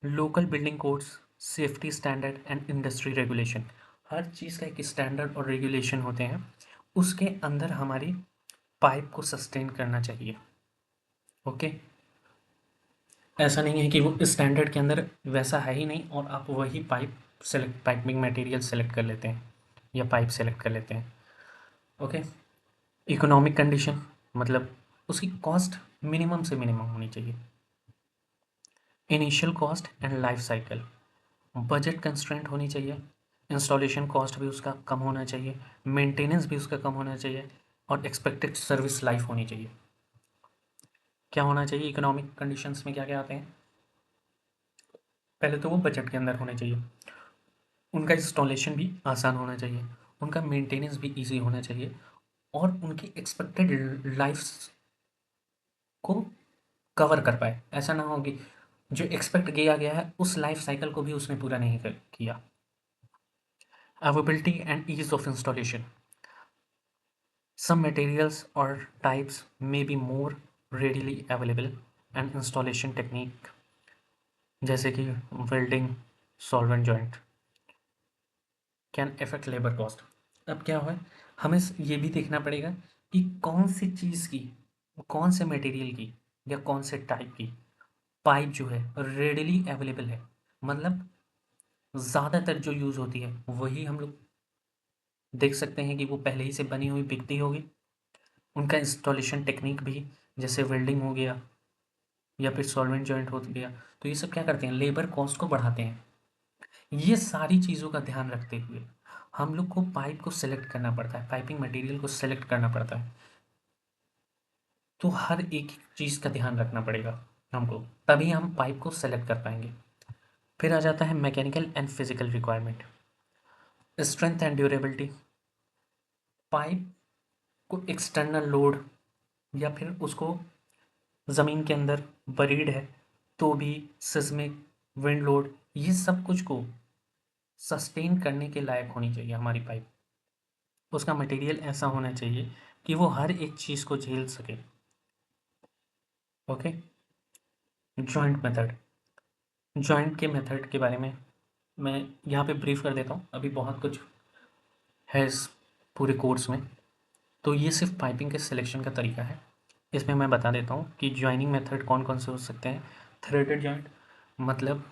Local building codes, safety standard and industry regulation, हर चीज़ का एक स्टैंडर्ड और रेगुलेशन होते हैं, उसके अंदर हमारी पाइप को सस्टेन करना चाहिए। ओके। ऐसा नहीं है कि वो स्टैंडर्ड के अंदर वैसा है ही नहीं और आप वही पाइपिंग मटेरियल सेलेक्ट कर लेते हैं या पाइप सेलेक्ट कर लेते हैं। ओके। इकोनॉमिक कंडीशन मतलब उसकी कॉस्ट मिनिमम से मिनिमम होनी चाहिए। Initial cost and life cycle, budget constraint होनी चाहिए। इंस्टॉलेशन कॉस्ट भी उसका कम होना चाहिए, मेंटेनेंस भी उसका कम होना चाहिए और एक्सपेक्टेड सर्विस लाइफ होनी चाहिए। क्या होना चाहिए इकोनॉमिक कंडीशंस में, क्या क्या आते हैं, पहले तो वो बजट के अंदर होने चाहिए, उनका इंस्टॉलेशन भी आसान होना चाहिए, उनका मेंटेनेंस भी इजी होना चाहिए और उनकी एक्सपेक्टेड लाइफ को कवर कर पाए। ऐसा ना हो कि जो एक्सपेक्ट किया गया है उस लाइफ साइकिल को भी उसने पूरा नहीं किया। Availability and ease of installation, some materials or types may be more readily available and installation technique जैसे कि welding, solvent joint can affect labour cost. अब क्या हुआ, हमें ये भी देखना पड़ेगा कि कौन सी चीज़ की, कौन से मटेरियल की या कौन से टाइप की पाइप जो है रेडिली अवेलेबल है, मतलब ज़्यादातर जो यूज़ होती है वही हम लोग देख सकते हैं कि वो पहले ही से बनी हुई बिकती होगी। उनका इंस्टॉलेशन टेक्निक भी, जैसे वेल्डिंग हो गया या फिर सॉल्वेंट जॉइंट हो गया, तो ये सब क्या करते हैं, लेबर कॉस्ट को बढ़ाते हैं। ये सारी चीज़ों का ध्यान रखते हुए हम लोग को पाइप को सेलेक्ट करना पड़ता है, पाइपिंग मटेरियल को सेलेक्ट करना पड़ता है। तो हर एक चीज़ का ध्यान रखना पड़ेगा हमको, तभी हम पाइप को सेलेक्ट कर पाएंगे। फिर आ जाता है mechanical and physical requirement, strength and durability, pipe को एक्सटर्नल लोड या फिर उसको ज़मीन के अंदर बरीड है तो भी, सिस्मिक, विंड लोड, ये सब कुछ को सस्टेन करने के लायक होनी चाहिए हमारी पाइप। उसका मटेरियल ऐसा होना चाहिए कि वो हर एक चीज़ को झेल सके। ओके। जॉइंट मेथड, जॉइंट के मेथड के बारे में मैं यहाँ पे ब्रीफ कर देता हूँ, अभी बहुत कुछ है इस पूरे कोर्स में। तो ये सिर्फ पाइपिंग के सिलेक्शन का तरीका है। इसमें मैं बता देता हूँ कि जॉइनिंग मेथड कौन कौन से हो सकते हैं। थ्रेडेड जॉइंट मतलब,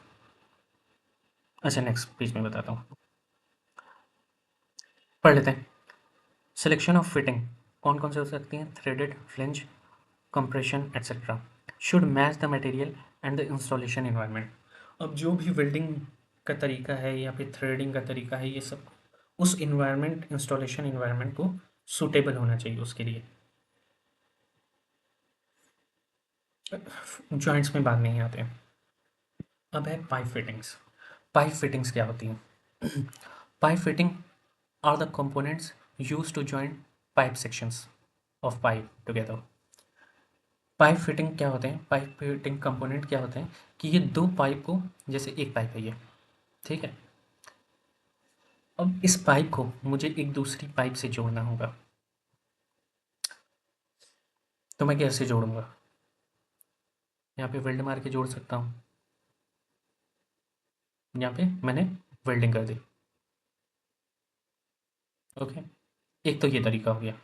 अच्छा नेक्स्ट पेज में बताता हूँ, पढ़ लेते हैं। सिलेक्शन ऑफ फिटिंग कौन कौन से हो सकती हैं, threaded, फ्लिंज, compression etcetera, should match the material and the installation environment. अब जो भी वेल्डिंग का तरीका है या फिर थ्रेडिंग का तरीका है, ये सब उस इन्वायरमेंट, इंस्टॉलेशन इन्वायरमेंट को सूटेबल होना चाहिए उसके लिए। जॉइंट्स में बाद में ही आते हैं। अब है पाइप फिटिंग्स। पाइप फिटिंग्स क्या होती हैं? Pipe fitting are the components use to join pipe sections of pipe together. Pipe fitting क्या होते हैं, पाइप फिटिंग कंपोनेंट क्या होते हैं कि ये दो पाइप को, जैसे एक पाइप है ये, ठीक है, अब इस पाइप को मुझे एक दूसरी पाइप से जोड़ना होगा, तो मैं कैसे जोड़ूंगा? यहाँ पे वेल्ड मार के जोड़ सकता हूँ, यहाँ पे मैंने वेल्डिंग कर दी। ओके, एक तो ये तरीका हो गया,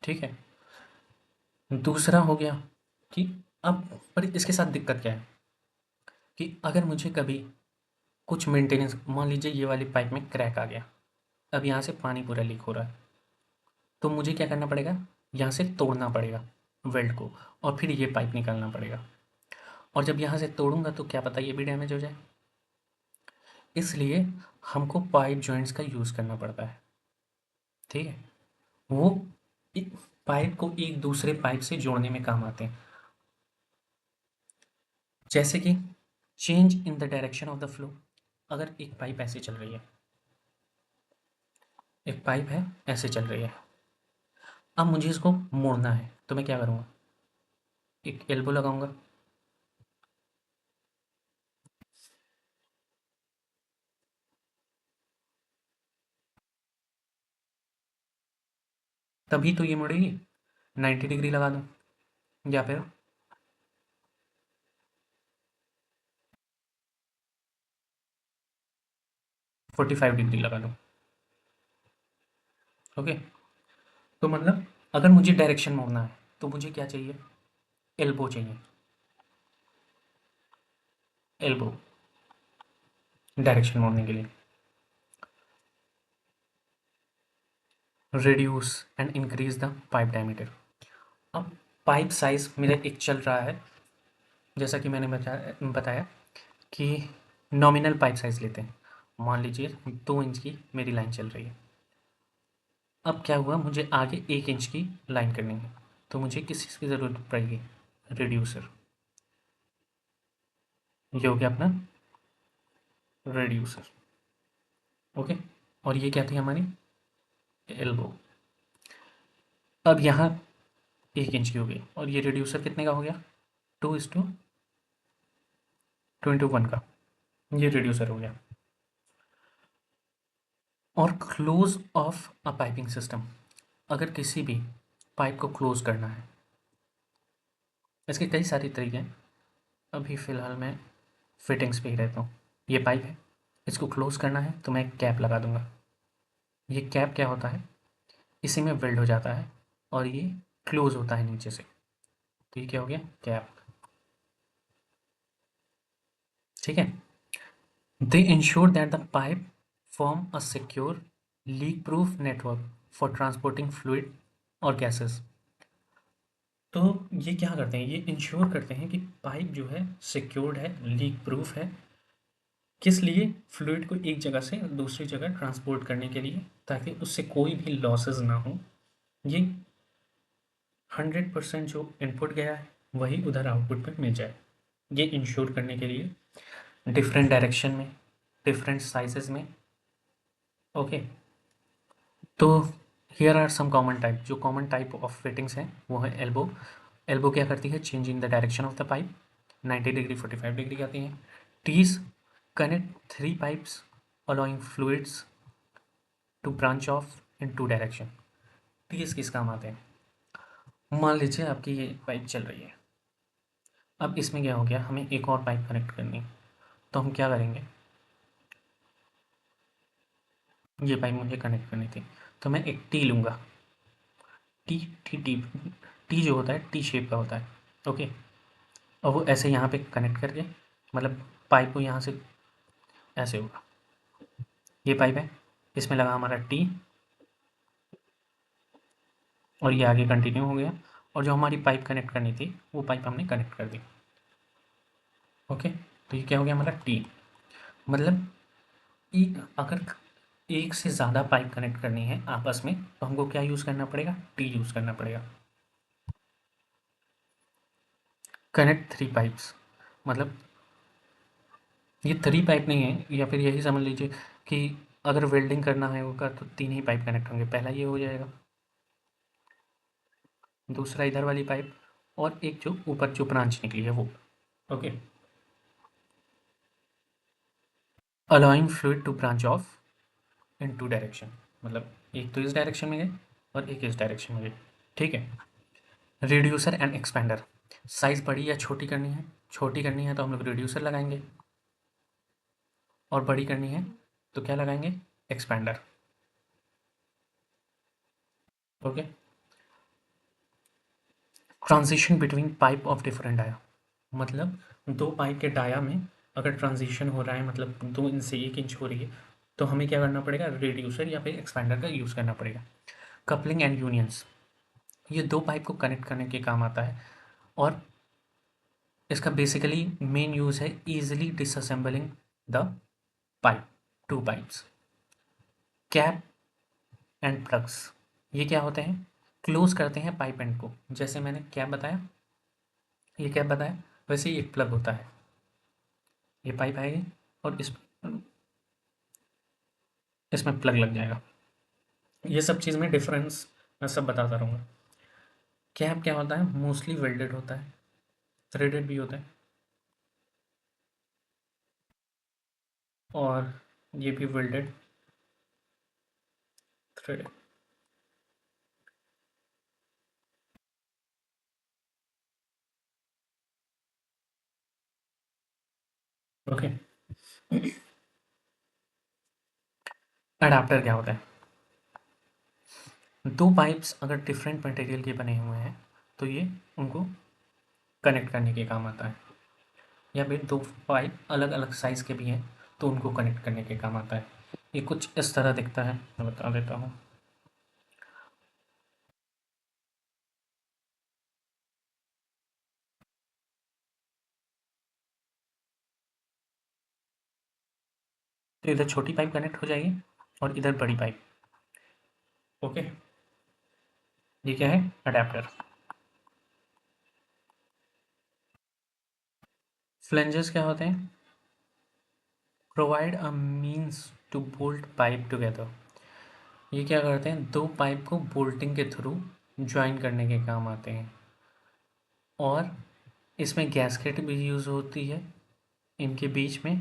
ठीक है। दूसरा हो गया कि अब, पर इसके साथ दिक्कत क्या है कि अगर मुझे कभी कुछ मेंटेनेंस, मान लीजिए ये वाली पाइप में क्रैक आ गया, अब यहाँ से पानी पूरा लीक हो रहा है, तो मुझे क्या करना पड़ेगा, यहाँ से तोड़ना पड़ेगा वेल्ड को, और फिर ये पाइप निकालना पड़ेगा। और जब यहाँ से तोड़ूंगा तो क्या पता ये भी डैमेज हो जाए, इसलिए हमको पाइप जॉइंट्स का यूज़ करना पड़ता है, ठीक है। वो पाइप को एक दूसरे पाइप से जोड़ने में काम आते हैं, जैसे कि change in the direction of the flow. अगर एक पाइप ऐसे चल रही है, एक पाइप है ऐसे चल रही है, अब मुझे इसको मोड़ना है, तो मैं क्या करूँगा, एक एल्बो लगाऊंगा, तभी तो ये मुड़ेगी। 90 डिग्री लगा दूँ, या फिर 45 डिग्री लगा दूँ। ओके, तो मतलब अगर मुझे डायरेक्शन मोड़ना है तो मुझे क्या चाहिए, एल्बो चाहिए, एल्बो डायरेक्शन मोड़ने के लिए। Reduce and increase the pipe diameter. अब पाइप साइज मेरा एक चल रहा है, जैसा कि मैंने बताया कि नॉमिनल पाइप साइज लेते हैं, मान लीजिए 2 इंच की मेरी लाइन चल रही है। अब क्या हुआ, मुझे आगे 1 इंच की लाइन करनी है, तो मुझे किस चीज़ की ज़रूरत पड़ेगी, रिड्यूसर। ये हो गया अपना रिड्यूसर। ओके, और ये क्या थी हमारी एल्बो। अब यहाँ 1 इंच की हो गई, और ये रिड्यूसर कितने का हो गया, 2:21 का, ये रिड्यूसर हो गया। और close of a piping system, अगर किसी भी पाइप को क्लोज करना है, इसके कई सारे तरीके हैं, अभी फ़िलहाल मैं फिटिंग्स पे ही रहता हूँ। ये पाइप है, इसको क्लोज करना है तो मैं एक कैप लगा दूंगा। ये कैप क्या होता है, इसी में वेल्ड हो जाता है और ये क्लोज होता है नीचे से, तो ये क्या हो गया, कैप, ठीक है। दे ensure that the pipe form a secure leak proof network for transporting fluid और गैसेस। तो ये क्या करते हैं, ये इंश्योर करते हैं कि पाइप जो है सिक्योर्ड है, लीक प्रूफ है, किस लिए, फ्लूइड को एक जगह से दूसरी जगह ट्रांसपोर्ट करने के लिए, ताकि उससे कोई भी लॉसेस ना हो। ये 100% जो इनपुट गया है वही उधर आउटपुट पे मिल जाए, ये इंश्योर करने के लिए डिफरेंट डायरेक्शन में, डिफरेंट साइजेस में। ओके, तो here are some common type, जो कॉमन टाइप ऑफ फिटिंग्स हैं वो है एल्बो। एल्बो क्या करती है, change in the direction of the pipe, 90 degree 45 degree आती हैं। Tees connect 3 pipes allowing fluids to branch off in 2 direction. Tees किस काम आते हैं, मान लीजिए आपकी ये पाइप चल रही है, अब इसमें क्या हो गया, हमें एक और पाइप कनेक्ट करनी है, तो हम क्या करेंगे, ये पाइप मुझे कनेक्ट करनी थी, तो मैं एक टी लूँगा, टी टी टी टी जो होता है टी शेप का होता है। ओके, और वो ऐसे यहाँ पे कनेक्ट करके, मतलब पाइप को यहाँ से ऐसे होगा, ये पाइप है, इसमें लगा हमारा टी, और ये आगे कंटिन्यू हो गया, और जो हमारी पाइप कनेक्ट करनी थी वो पाइप हमने कनेक्ट कर दी। ओके, तो ये क्या हो गया हमारा टी। मतलब अगर एक से ज़्यादा पाइप कनेक्ट करनी है आपस में तो हमको क्या यूज़ करना पड़ेगा, टी यूज़ करना पड़ेगा। कनेक्ट थ्री पाइप्स, मतलब ये थ्री पाइप नहीं है, या फिर यही समझ लीजिए कि अगर वेल्डिंग करना है होगा तो तीन ही पाइप कनेक्ट होंगे। पहला ये हो जाएगा, दूसरा इधर वाली पाइप, और एक जो ऊपर जो ब्रांच निकली है वो। Okay, allowing fluid to branch off in two direction, मतलब एक तो इस डायरेक्शन में गए और एक इस डायरेक्शन में गए। ठीक है, रिड्यूसर एंड एक्सपेंडर, साइज़ बड़ी या छोटी करनी है, छोटी करनी है तो हम लोग रिड्यूसर लगाएंगे, और बड़ी करनी है तो क्या लगाएंगे, expander. Okay, transition between pipe of different dia, मतलब दो पाइप के डाया में अगर ट्रांजिशन हो रहा है, मतलब 2 इंच से 1 इंच हो रही है, तो हमें क्या करना पड़ेगा, रिड्यूसर या फिर एक्सपेंडर का यूज़ करना पड़ेगा। कपलिंग एंड यूनियंस, ये दो पाइप को कनेक्ट करने के काम आता है, और इसका बेसिकली मेन यूज़ है easily डिसअसेंबलिंग the pipe, to pipes. Cap and plugs, ये क्या होते हैं, क्लोज करते हैं पाइप एंड को। जैसे मैंने कैप बताया, ये कैप बताया, वैसे ही एक प्लग होता है, ये पाइप आएगी और इसमें प्लग लग जाएगा। ये सब चीज़ में डिफरेंस मैं सब बताता रहूँगा। कैप क्या होता है, मोस्टली वेल्डेड होता है, थ्रेडेड भी होता है, और ये भी वेल्डेड थ्रेडेड। ओके, अडाप्टर क्या होता है, दो पाइप्स अगर डिफरेंट मटेरियल के बने हुए हैं तो ये उनको कनेक्ट करने के काम आता है, या फिर दो पाइप अलग अलग साइज़ के भी हैं तो उनको कनेक्ट करने के काम आता है। ये कुछ इस तरह दिखता है, मैं बता देता हूँ। तो इधर छोटी पाइप कनेक्ट हो जाएगी और इधर बड़ी पाइप। ओके, ये क्या है, अडेप्टर। फ्लेंजेस क्या होते हैं, provide a means to bolt pipe together, ये क्या करते हैं, दो पाइप को बोल्टिंग के थ्रू ज्वाइन करने के काम आते हैं, और इसमें गैस्केट भी यूज़ होती है इनके बीच में,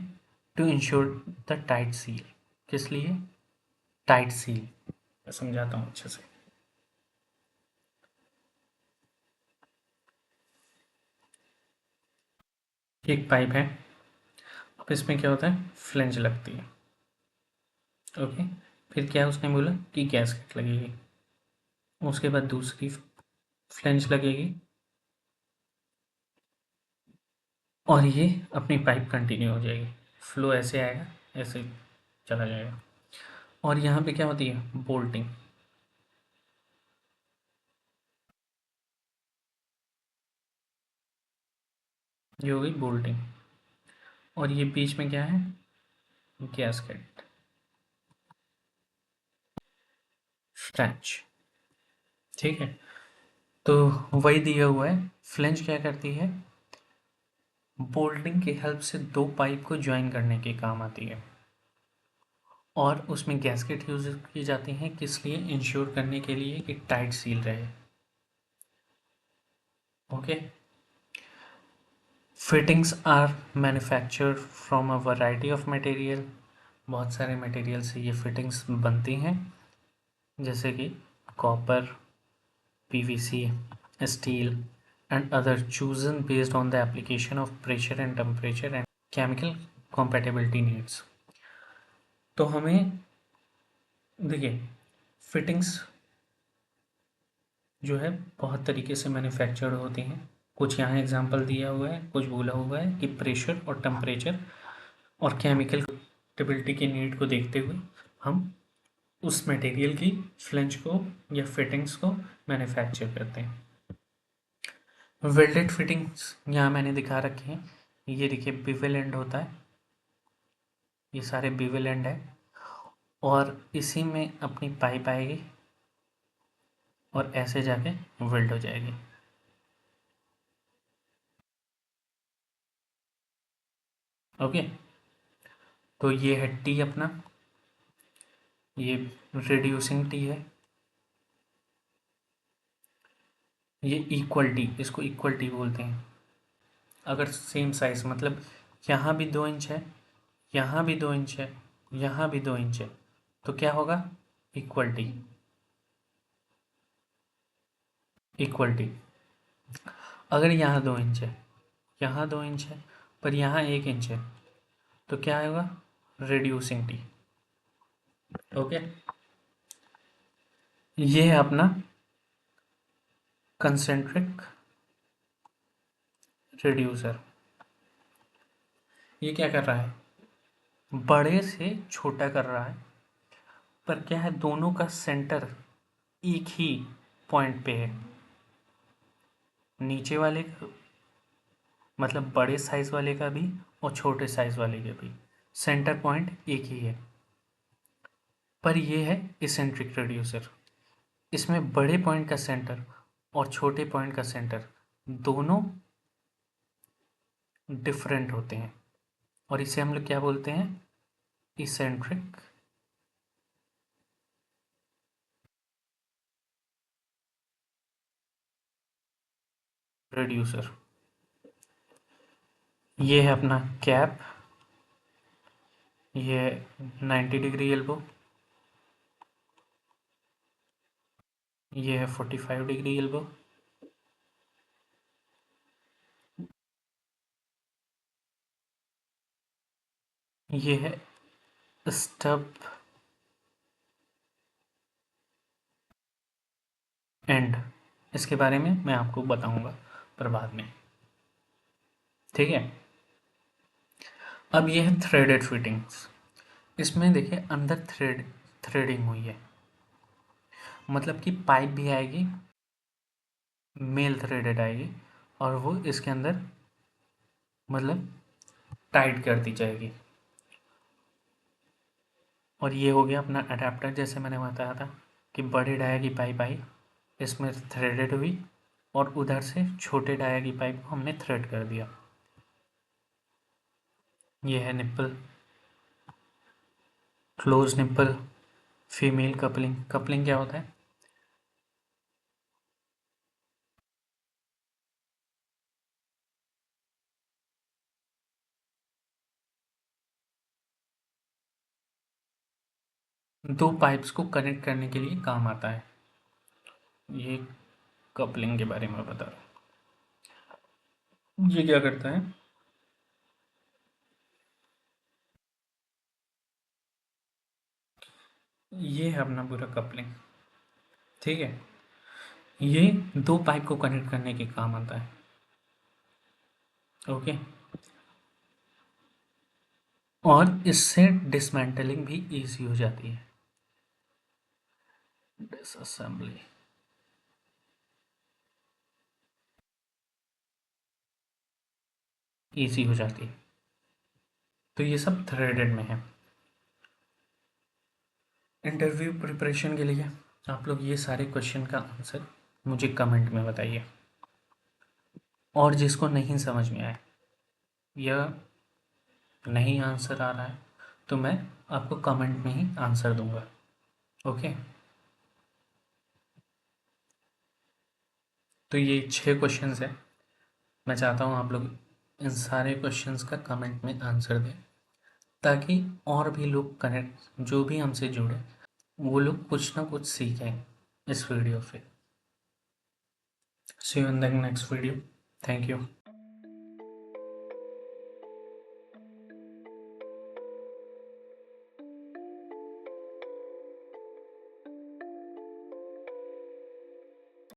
to ensure the tight seal. किस लिए, टाइट सील, मैं समझाता हूँ अच्छे से। एक पाइप है, अब इसमें क्या होता है, फ्लेंज लगती है। ओके, फिर क्या उसने बोला कि गैस्केट लगेगी, उसके बाद दूसरी फ्लेंज लगेगी, और ये अपनी पाइप कंटिन्यू हो जाएगी, फ्लो ऐसे आएगा, ऐसे चला जाएगा। और यहाँ पे क्या होती है, बोल्टिंग, ये हो गई बोल्टिंग, और ये बीच में क्या है, गैस्केट, फ्लैंज। ठीक है, तो वही दिया हुआ है, फ्लेंज क्या करती है, बोल्टिंग की हेल्प से दो पाइप को ज्वाइन करने के काम आती है, और उसमें गैस्केट यूज की जाती हैं किस लिए, इंश्योर करने के लिए कि टाइट सील रहे। Okay, fittings are manufactured from a variety of material, बहुत सारे मटेरियल से ये फिटिंग्स बनती हैं, जैसे कि copper, PVC, steel and other chosen based on the application of pressure and temperature and chemical compatibility needs. तो हमें देखिए, फिटिंग्स जो है बहुत तरीके से मैन्युफैक्चर्ड होती हैं। कुछ यहाँ एग्जांपल दिया हुआ है, कुछ बोला हुआ है कि प्रेशर और टेम्परेचर और केमिकल कंपैटिबिलिटी की नीड को देखते हुए हम उस मटेरियल की फ्लेंज को या फिटिंग्स को मैन्युफैक्चर करते हैं। वेल्डेड फिटिंग्स यहाँ मैंने दिखा रखे हैं। ये देखिए बिवेल एंड होता है, ये सारे बिवेल एंड है और इसी में अपनी पाइप आएगी और ऐसे जाके वेल्ड हो जाएगी। ओके, तो ये है टी अपना, ये रिड्यूसिंग टी है, ये इक्वल टी, इसको इक्वल टी बोलते हैं। अगर सेम साइज मतलब यहाँ भी 2 इंच है, यहाँ भी 2 इंच है, यहाँ भी 2 इंच है, तो क्या होगा? Equal T, equal T. अगर यहाँ 2 इंच है, यहाँ 2 इंच है, पर यहाँ 1 इंच है, तो क्या होगा? Reducing T. ओके, ये है अपना कंसेंट्रिक रिड्यूसर। ये क्या कर रहा है? बड़े से छोटा कर रहा है, पर क्या है, दोनों का सेंटर एक ही पॉइंट पे है। नीचे वाले मतलब बड़े साइज वाले का भी और छोटे साइज वाले का भी सेंटर पॉइंट एक ही है। पर ये है इसेंट्रिक रिड्यूसर। इसमें बड़े पॉइंट का सेंटर और छोटे पॉइंट का सेंटर दोनों डिफरेंट होते हैं और इसे हम लोग क्या बोलते हैं? Eccentric reducer. ये है अपना कैप, ये 90 डिग्री एल्बो, ये है 45 डिग्री एल्बो, ये है स्टब एंड। इसके बारे में मैं आपको बताऊंगा पर बाद में, ठीक है। अब ये है थ्रेडेड फिटिंग्स। इसमें देखिए अंदर थ्रेडिंग हुई है, मतलब कि पाइप भी आएगी, मेल थ्रेडेड आएगी और वो इसके अंदर मतलब टाइट कर दी जाएगी। और ये हो गया अपना अडेप्टर, जैसे मैंने बताया था कि बड़े डाया की पाइप आई, इसमें थ्रेडेड हुई और उधर से छोटे डाया की पाइप को हमने थ्रेड कर दिया। ये है nipple, close nipple, female coupling. Coupling क्या होता है? दो पाइप्स को कनेक्ट करने के लिए काम आता है। ये कपलिंग के बारे में बता रहा हूँ। ये क्या करता है? ये है अपना पूरा कपलिंग, ठीक है। ये दो पाइप को कनेक्ट करने के काम आता है। ओके, और इससे डिसमेंटलिंग भी इजी हो जाती है, डिसअसेंबली इजी हो जाती है। तो ये सब थ्रेडेड में है। इंटरव्यू प्रिपरेशन के लिए आप लोग ये सारे क्वेश्चन का आंसर मुझे कमेंट में बताइए, और जिसको नहीं समझ में आए या नहीं आंसर आ रहा है तो मैं आपको कमेंट में ही आंसर दूंगा। ओके, तो ये 6 क्वेश्चंस है। मैं चाहता हूँ आप लोग इन सारे क्वेश्चंस का कमेंट में आंसर दें, ताकि और भी लोग कनेक्ट, जो भी हमसे जुड़े, वो लोग कुछ ना कुछ सीखें इस वीडियो से। See you in the next video. Thank you.